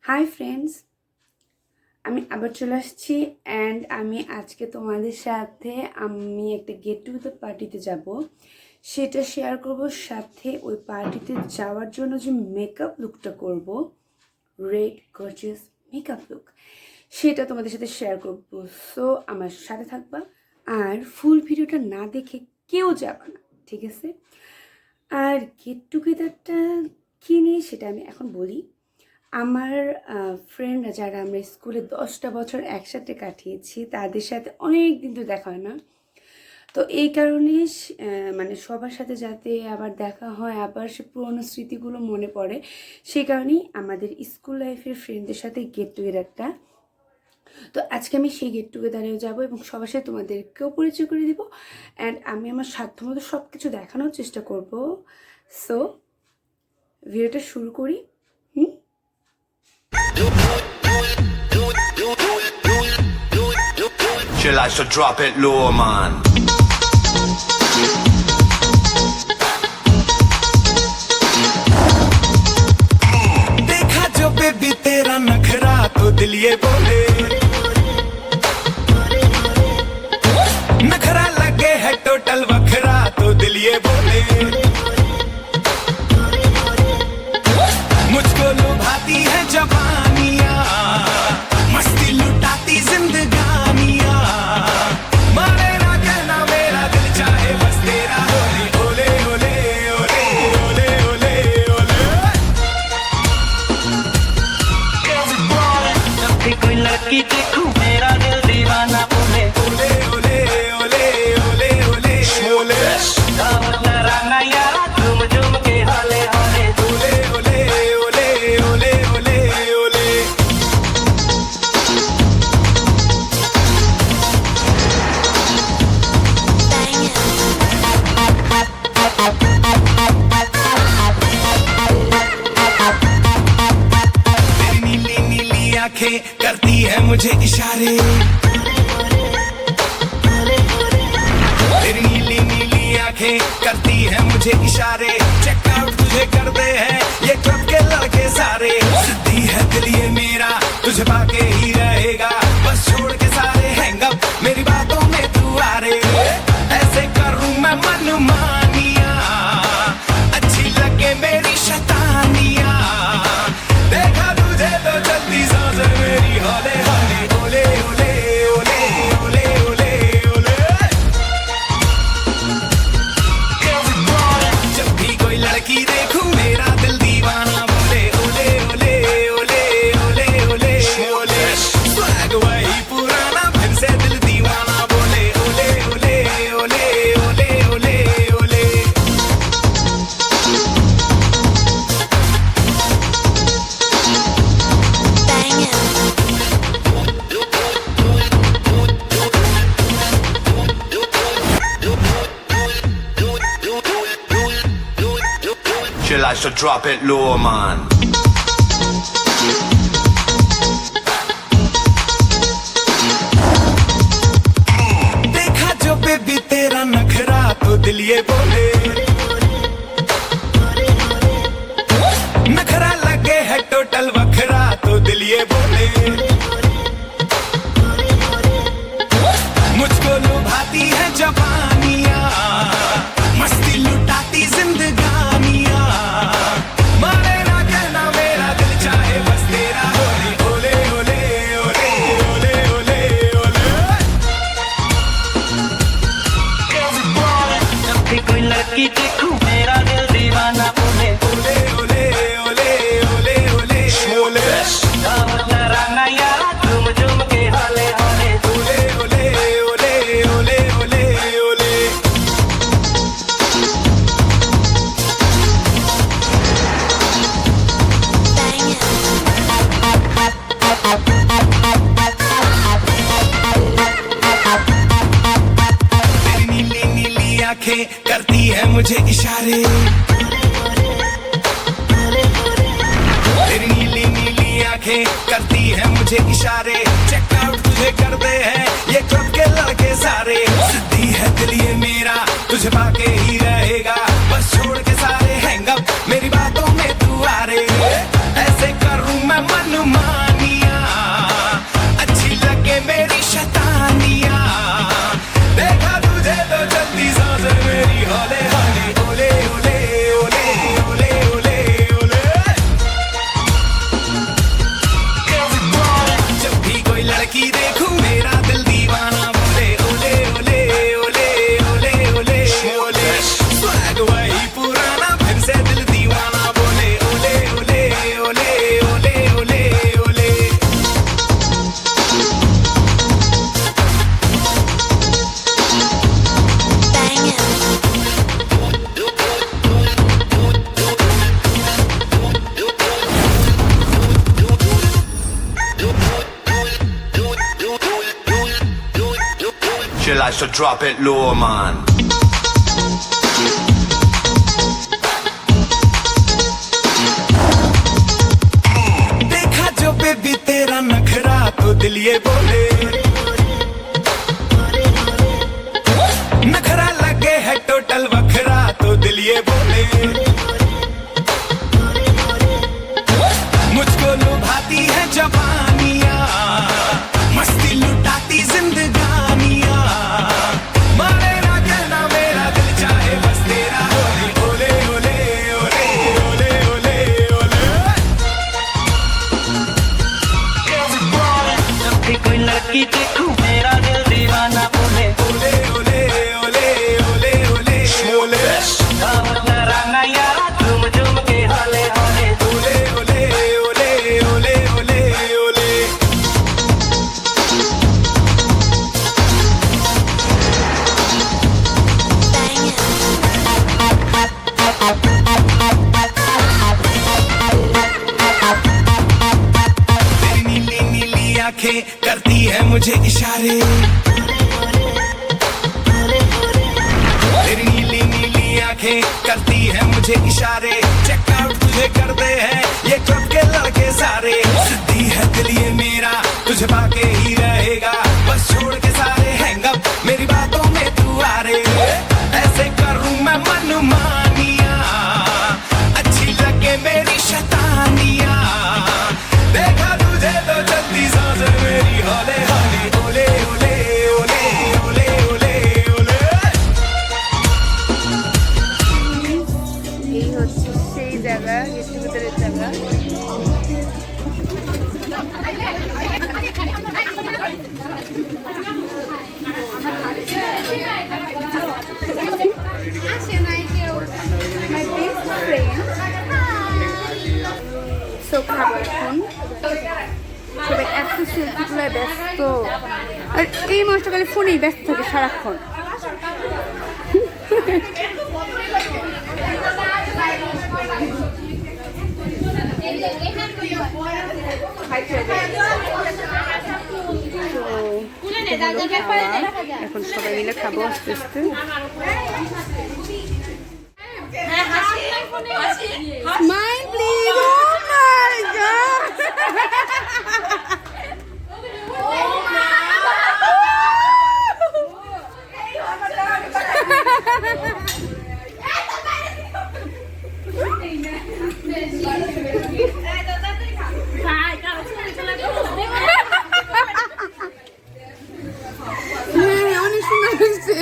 Hi friends আমি আবার চলে আসছি এন্ড আমি আজকে তোমাদের সাথে আমি একটা গেট টুগেদার পার্টিতে যাব সেটা শেয়ার করব সাথে ওই পার্টিতে যাওয়ার জন্য যে মেকআপ লুকটা করব রেড গর্জিয়াস মেকআপ লুক সেটা তোমাদের সাথে শেয়ার করব সো আমার সাথে থাকবা আর ফুল ভিডিওটা না দেখে কেউ যাবে না ঠিক আছে আর গেট টুগেদারটা কি নিয়ে সেটা আমি এখন বলি আমার ফ্রেন্ডরা যারা আমরা স্কুলে 10টা বছর একসাথে কাটিয়েছি তাদের সাথে অনেক দিন তো দেখা হয় না তো এই কারণে মানে সবার সাথে যাতে আবার দেখা হয় আবার সে পুরনো স্মৃতিগুলো মনে পড়ে সেই কারণেই আমাদের স্কুল লাইফের ফ্রেন্ডদের সাথে গেট টুগেদারটা তো আজকে আমি সেই গেট টুগেদারেও যাবো এবং সবার সাথে তোমাদেরকেও পরিচয় করে দিব অ্যান্ড আমি আমার সাধ্যমতো সব কিছু দেখানোর চেষ্টা করব সো ভিডিওটা শুরু করি She likes to drop it low, man. देखा जो बेबी तेरा नखरा तो दिल ये बोले नखरा लगे है टोटल वखरा तो दिल ये बोले मुझको लुभाती है जवानियां मस्ती लुटाती जिंदगानियां मारे ना कहना मेरा दिल चाहे बस तेरा ओले ओले ओले ओले ओले ओले ओले जब भी कोई लड़की देखूं मेरा दिल दीवाना बोले ओले ओले ओले ओले ओले ओले दावत लगाना यारा झूम झूम के हाले हाले ओले ओले ओले ओले ओले ओले तेरी नीली नीली आंखें करती है मुझे इशारे तेरी नीली नीली आंखें करती है मुझे इशारे चेकआउट तुझे कर दे हैं ये क्लब के लड़के सारे सिद्धि है दिल ये मेरा तुझे पाके ही रहेगा बस छोड़ के सारे हैंगअप मेरी बातों में तू आ रे ऐसे करूं मैं मनमानिया अच्छी लगे मेरी शैतानिया देखा तुझे तो जल्दी सांसें मेरी हौले हौले ओले ओले ओले ओले ओले ओले जब भी कोई लड़की देखूं मेरा दिल दीवाना बोले ओले ओले ओले ओले ओले ओले स्वैग वही पुराना फिर से दिल दीवाना बोले ओले ओले ओले ओले ओले ओले She likes to drop it low, man. देखा जो बेबी तेरा नखरा तो दिल ये बोले नखरा लगे है टोटल वखरा तो दिल ये बोले मुझको लुभाती है जवानियां मस्ती लुटाती जिंदगानियां मारे ना कहना मेरा दिल चाहे बस तेरा ओले ओले ओले ओले ओले ओले जब भी कोई लड़की देखूं मेरा दिल दीवाना बोले ओले ओले ओले ओले ओले ओले दावत लगाना यारा झूम झूम के हाले हाले ओले ओले ओले ओले ओले ओले तेरी नीली नीली आंखें करती है मुझे इशारे तेरी नीली नीली आंखें करती है मुझे इशारे चेकआउट तुझे कर दे हैं ये क्लब के लड़के सारे सिद्धि है दिल ये मेरा तुझे पाके ही रहेगा बस छोड़ के सारे हैंगअप मेरी बातों में तू आ रे ऐसे करूं मैं मनमानिया so drop it low, man. देखा जो बेबी तेरा नखरा तो दिल ये बोले नखरा लगे है टोटल वखरा तो दिल ये बोले मुझको लुभाती है जवानियां मस्ती लुटाती जिंदगानियां मारे ना कहना मेरा दिल चाहे बस तेरा ओले ओले ओले ओले ओले ओले जब भी कोई लड़की देखूं मेरा दिल दीवाना बोले ओले ओले ओले ओले ओले ओले राना यारा झूम झूम के होले होले ओले ओले ओले ओले ओले ओले तेरी नीली नीली आंखें करती है मुझे इशारे तेरी नीली नीली आंखें करती है मुझे इशारे चेक आउट तुझे करते हैं ये क्लब के लड़के सारे सिद्धि है दिल ये मेरा तुझे पाके ही रहेगा बस छोड़ के सारे हैंग अप मेरी बातों में तू आ रे ऐसे करूं मैं मनमानियां अच्छी लगे मेरी शैतानियां देखा तुझे तो जल्दी सांस मेरी हौले हौले ओले ओले ओले ओले ओले ओले এই হচ্ছে সেই জায়গা গেটের ভিতরের জায়গা সো খাবো এখন সবাই এত সেলফি তোলায় ব্যস্ত আর এই মানুষটা খালি ফোনেই ব্যস্ত থাকে সারাক্ষণ এখন সবাই মিলে খাবো আস্তে আস্তে Smile please. Oh my god. অনেক সুন্দর হয়েছে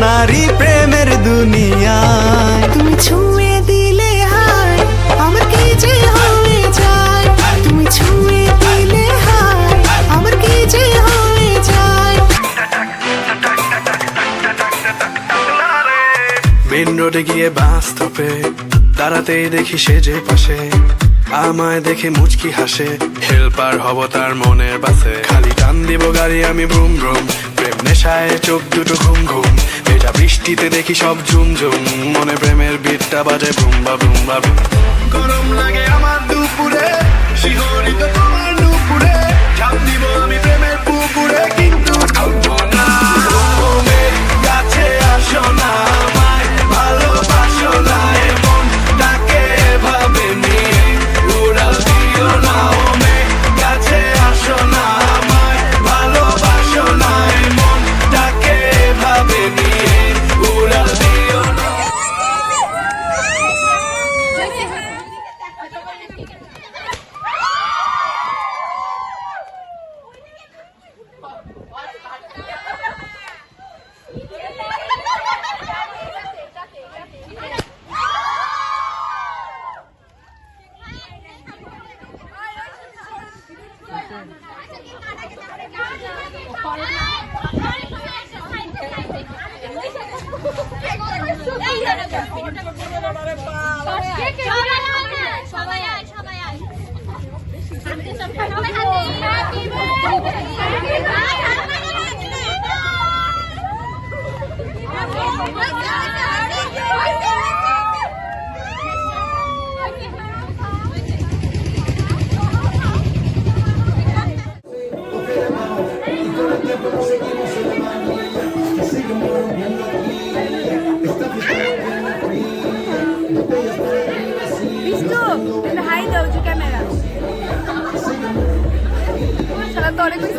নারী প্রেমের দুনিয়ায় তুমি ছুঁয়ে দিলে হায় আমার কি যে হয়ে যায় তুমি ছুঁয়ে দিলে হায় আমার কি যে হয়ে যায় মেন রোডে গিয়ে বাস স্টপে দাঁড়াতেই দেখি সেজে পাশে আমায় দেখে মুচকি হাসে হেল্পার হব তার মনের বাসে খালি টান দিব গাড়ি আমি ব্রুম ব্রুম প্রেম নেশায় চোখ দুটো ঘুম ঘুম ভেজা বৃষ্টিতে দেখি সব ঝুম ঝুম মনে প্রেমের বিটটা বাজে ভুম্বা ভুম্বা ভুম গরম লাগে আমার দুপুরে শিহরিত তোমার নুপুরে ঝাঁপ দিব আমি প্রেমের পুকুরে কিন্তু ডুববো না মেঘ কাছে আসো না আমায় ভালোবাসো না এমন ডাকে ভাবে নিয়ে উড়াল দিও না মেঘ কাছে আসো না আমায় ভালোবাসো না এমন ডাকে ভাবে নিয়ে উড়াল দিও না বিষ্টু একটা হাই দাও যে ক্যামেরা সারা তো অনেক কিছু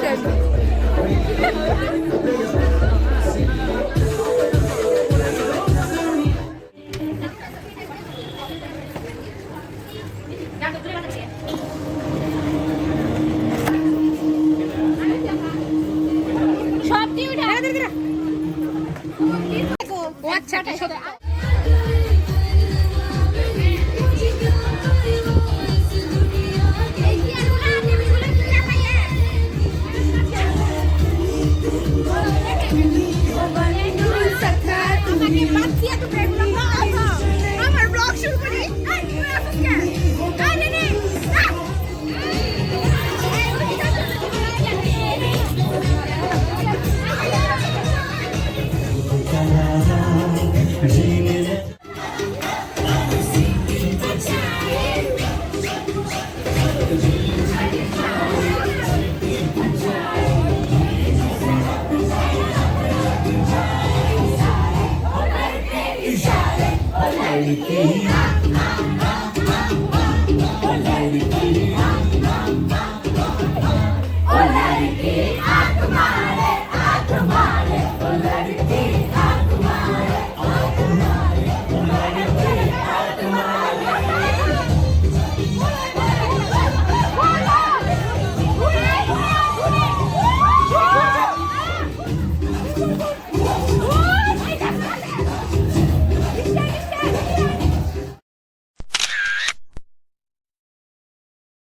Oh, let it be,